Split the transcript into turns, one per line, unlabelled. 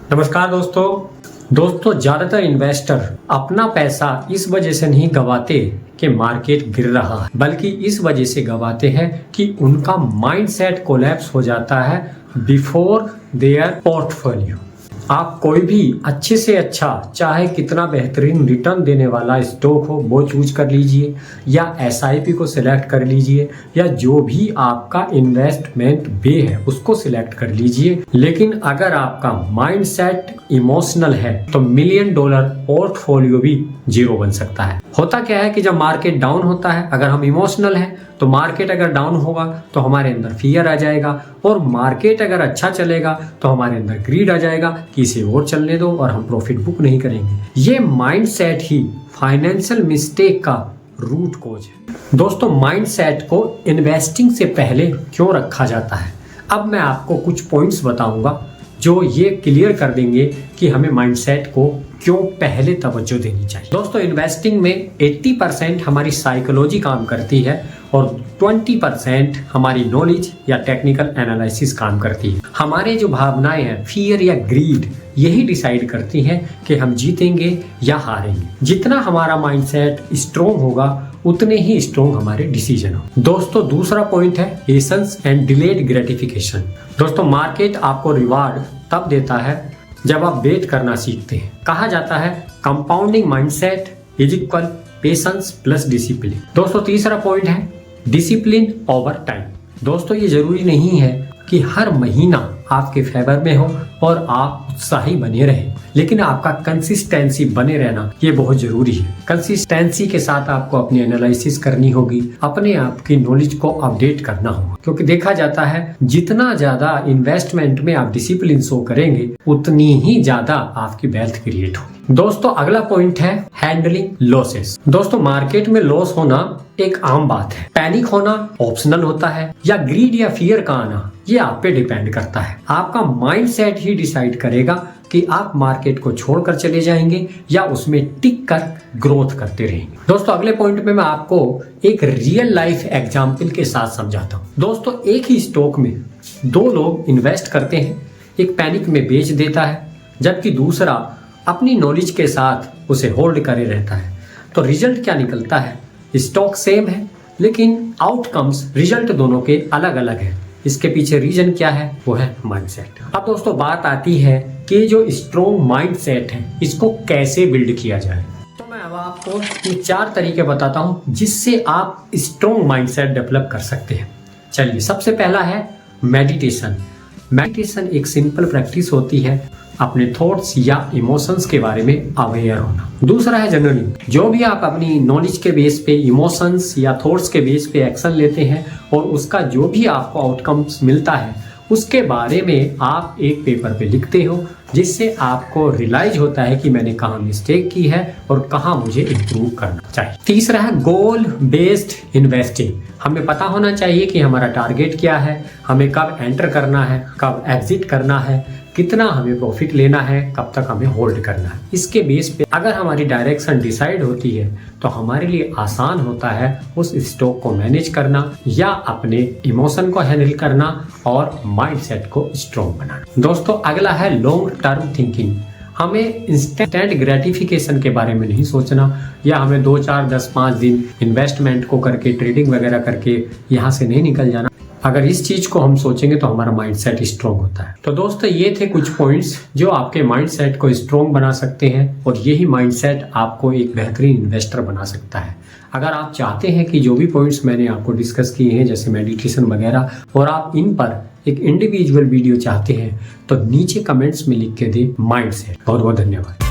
नमस्कार दोस्तों ज्यादातर इन्वेस्टर अपना पैसा इस वजह से नहीं गवाते कि मार्केट गिर रहा है, बल्कि इस वजह से गवाते हैं कि उनका माइंडसेट कोलैप्स हो जाता है बिफोर देयर पोर्टफोलियो। आप कोई भी अच्छे से अच्छा चाहे कितना बेहतरीन रिटर्न देने वाला स्टॉक हो वो चूज कर लीजिए, या SIP को सिलेक्ट कर लीजिए, या जो भी आपका इन्वेस्टमेंट वे है उसको सिलेक्ट कर लीजिए। लेकिन अगर आपका माइंडसेट इमोशनल है तो $1 मिलियन पोर्टफोलियो भी जीरो बन सकता है। होता क्या है कि जब मार्केट डाउन होता है, अगर हम इमोशनल हैं तो मार्केट अगर डाउन होगा तो हमारे अंदर फियर आ जाएगा, और मार्केट अगर अच्छा चलेगा तो हमारे अंदर ग्रीड आ जाएगा कि इसे और चलने दो और हम प्रॉफिट बुक नहीं करेंगे। ये माइंडसेट ही फाइनेंशियल मिस्टेक का रूट कोज है। दोस्तों, माइंडसेट को इन्वेस्टिंग से पहले क्यों रखा जाता है, अब मैं आपको कुछ पॉइंट्स बताऊंगा जो ये क्लियर कर देंगे कि हमें माइंडसेट को क्यों पहले तवज्जो देनी चाहिए। दोस्तों, इन्वेस्टिंग में 80% हमारी साइकोलॉजी काम करती है और 20% हमारी नॉलेज या टेक्निकल एनालिसिस काम करती है। हमारे जो भावनाएं हैं, फियर या ग्रीड, यही डिसाइड करती हैं कि हम जीतेंगे या हारेंगे। जितना हमारा माइंडसेट स्ट्रोंग होगा उतने ही स्ट्रोंग हमारे डिसीजन हो। दोस्तों, दूसरा पॉइंट है पेशेंस एंड डिलेड ग्रेटिफिकेशन। दोस्तों, मार्केट आपको रिवार्ड तब देता है जब आप वेट करना सीखते हैं। कहा जाता है compounding mindset is equal patience plus discipline. दोस्तों, तीसरा पॉइंट है डिसिप्लिन ओवर टाइम। दोस्तों, ये जरूरी नहीं है कि हर महीना आपके फेवर में हो और आप उत्साही बने रहें, लेकिन आपका कंसिस्टेंसी बने रहना ये बहुत जरूरी है। कंसिस्टेंसी के साथ आपको अपनी एनालिसिस करनी होगी, अपने आप की नॉलेज को अपडेट करना होगा, क्योंकि देखा जाता है जितना ज्यादा इन्वेस्टमेंट में आप डिसिप्लिन शो करेंगे उतनी ही ज्यादा आपकी वेल्थ क्रिएट होगी। दोस्तों, अगला पॉइंट है हैंडलिंग लॉसेस। दोस्तों, मार्केट में लॉस होना एक आम बात है। पैनिक होना ऑप्शनल होता है, या ग्रीड या फियर का आना ये आप पे डिपेंड करता है। आपका माइंडसेट ही डिसाइड करेगा कि आप मार्केट को छोड़कर चले जाएंगे या उसमें टिक कर ग्रोथ करते रहेंगे। दोस्तों, अगले पॉइंट में मैं आपको एक रियल लाइफ एग्जाम्पल के साथ समझाता हूँ। दोस्तों, एक ही स्टॉक में दो लोग इन्वेस्ट करते हैं, एक पैनिक में बेच देता है जबकि दूसरा अपनी नॉलेज के साथ उसे होल्ड करे रहता है। तो रिजल्ट क्या निकलता है? स्टॉक सेम है लेकिन आउटकम्स रिजल्ट दोनों के अलग अलग है। इसके पीछे रीजन क्या है? वो है माइंडसेट। अब दोस्तों, बात आती है कि जो स्ट्रॉन्ग माइंडसेट है इसको कैसे बिल्ड किया जाए। तो मैं अब आपको ये 4 तरीके बताता हूं जिससे आप स्ट्रॉन्ग माइंडसेट डेवलप कर सकते हैं। चलिए, सबसे पहला है मेडिटेशन। मेडिटेशन एक सिंपल प्रैक्टिस होती है अपने थॉट्स या इमोशंस के बारे में अवेयर होना। दूसरा है जर्नलिंग। जो भी आप अपनी नॉलेज के बेस पे, इमोशंस या थॉट्स के बेस पे एक्शन लेते हैं और उसका जो भी आपको आउटकम्स मिलता है उसके बारे में आप एक पेपर पे लिखते हो, जिससे आपको रियलाइज होता है कि मैंने कहाँ मिस्टेक की है और कहाँ मुझे इम्प्रूव करना चाहिए। तीसरा है गोल बेस्ड इन्वेस्टिंग। हमें पता होना चाहिए कि हमारा टारगेट क्या है, हमें कब एंटर करना है, कब एग्जिट करना है, कितना हमें प्रॉफिट लेना है, कब तक हमें होल्ड करना है। इसके बेस पे अगर हमारी डायरेक्शन डिसाइड होती है तो हमारे लिए आसान होता है उस स्टॉक को मैनेज करना या अपने इमोशन को हैंडल करना और माइंडसेट को स्ट्रॉन्ग बनाना। दोस्तों, अगला है लॉन्ग टर्म थिंकिंग। हमें इंस्टेंट ग्रेटिफिकेशन के बारे में नहीं सोचना, या हमें 2, 4, 10, 5 दिन इन्वेस्टमेंट को करके, ट्रेडिंग वगैरह करके यहाँ से नहीं निकल जाना। अगर इस चीज को हम सोचेंगे तो हमारा माइंडसेट स्ट्रॉन्ग होता है। तो दोस्तों, ये थे कुछ पॉइंट्स जो आपके माइंडसेट को स्ट्रॉन्ग बना सकते हैं, और यही माइंडसेट आपको एक बेहतरीन इन्वेस्टर बना सकता है। अगर आप चाहते हैं कि जो भी पॉइंट्स मैंने आपको डिस्कस किए हैं जैसे मेडिटेशन वगैरह, और आप इन पर एक इंडिविजुअल वीडियो चाहते हैं तो नीचे कमेंट्स में लिख के दे माइंडसेट। बहुत बहुत धन्यवाद।